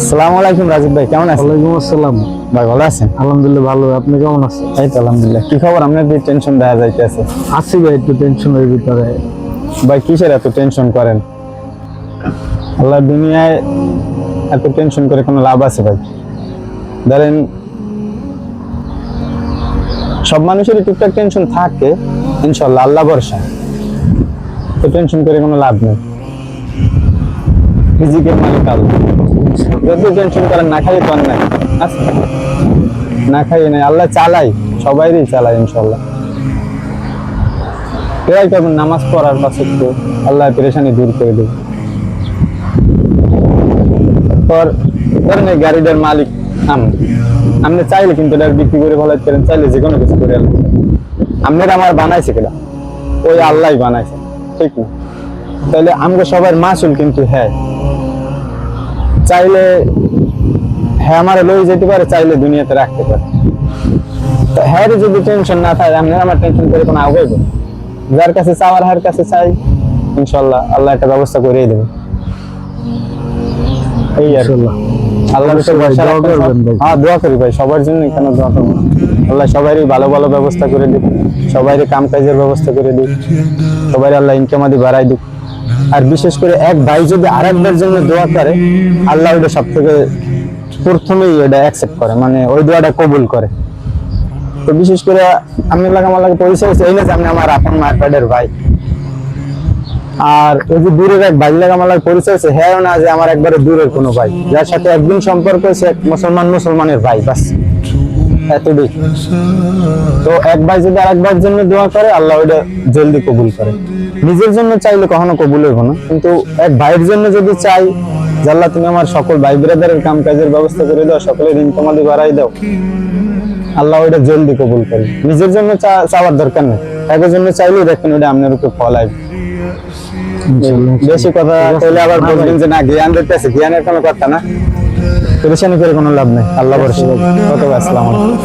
আসসালামু আলাইকুম রাজীব ভাই, কেমন আছেন? ওয়ালাইকুম আসসালাম ভাই ভালো আছেন? আলহামদুলিল্লাহ ভালো। আপনি কেমন আছেন? এই তো আলহামদুলিল্লাহ। কি খবর? আপনার যে টেনশন দেখা যাইতেছে আছি ভাই, একটু টেনশনের ভিতরে। ভাই, কিসের এত টেনশন করেন? আল্লাহ দুনিয়ায় এত টেনশন করে কোনো লাভ আছে ভাই? ধরেন সব মানুষেরই টুকটাক টেনশন থাকে, ইনশাল্লাহ আল্লাহ ভরসা। তো টেনশন করে কোনো লাভ নেই। রিজিকের মালিক আল্লাহ। যদি টেনশন করেন না খাই তো আর নাই, আছে? না খাই নাই, আল্লাহ চালাই, সবাইরই চালাই ইনশাল্লাহ। ট্রাই করবেন নামাজ পড়ার পাশে, একটু আল্লাহ পেরেশানি দূর করে দেবে। পর ধরেন এই গাড়িটার মালিক আপনি চাইলে কিন্তু এটা বিক্রি করে ফেলাইতে পারেন, চাইলে যে কোনো কিছু করে আপনার আমার বানাইছে কিনা ওই আল্লাহ বানাইছে, ঠিক না? তাহলে আমাকে সবার মাসুল কিন্তু হ্যাঁ, চাইলে হ্যাঁ আমার লই যেতে পারে, চাইলে দুনিয়াতে রাখতে পারে। তো হ্যাঁ যদি টেনশন না থাকে, আপনার আমার টেনশন করে কোনো আগাইব? যার কাছে চাওয়ার হার কাছে চাই, ইনশাল্লাহ আল্লাহ একটা ব্যবস্থা করেই দেবে। এই আর আল্লাহর উপর ভরসা রাখবেন। হ্যাঁ, দোয়া করি ভাই সবার জন্য। কেন দোয়া করবো? আল্লাহ সবারই ভালো ভালো ব্যবস্থা করে দিক, সবারই কাম কাজের ব্যবস্থা করে দিক, সবাই আল্লাহ ইনকাম আদি বাড়াই দিক। আর বিশেষ করে এক ভাই যদি আরেকবার জন্য দোয়া করে, আল্লাহ ওইটা সব থেকে প্রথমেই এটা অ্যাকসেপ্ট করে, মানে ওই দোয়াটা কবুল করে। তো বিশেষ করে আমি আমার লাগে পরিচয় হচ্ছে এই না যে আপনি আমার আপন মায়ের পেটের ভাই, আর ওই যে দূরের এক ভাই লাগে আমার লাগে পরিচয় হচ্ছে হ্যাঁ না যে আমার একবারে দূরের কোনো ভাই, যার সাথে একদিন সম্পর্ক হয়েছে, এক মুসলমানের ভাই, বাস এতদিক। তো এক ভাই যদি আরেকবার জন্য দোয়া করে, আল্লাহ ওইটা জলদি কবুল করে। নিজের জন্য চাইলে কখনো কবুল হইব না, কিন্তু এক ভাইয়ের জন্য যদি চাই যে আল্লাহ তুমি আমার সকল ভাই ব্রাদারের কাম কাজের ব্যবস্থা করে দাও, সকলের ইনকাম আদি বাড়াই দাও, আল্লাহ ওইটা জলদি কবুল করে। নিজের জন্য চাওয়ার দরকার নেই, একের জন্য চাইলেই দেখেন ওইটা আপনার উপর ফল আসবে। বেশি কথা তাহলে আবার বলবেন যে না জ্ঞান দিতেছে, জ্ঞানের কোনো কথা না, পরেশানি করে কোনো লাভ নেই। আল্লাহ ভরসা। আসসালামু আলাইকুম।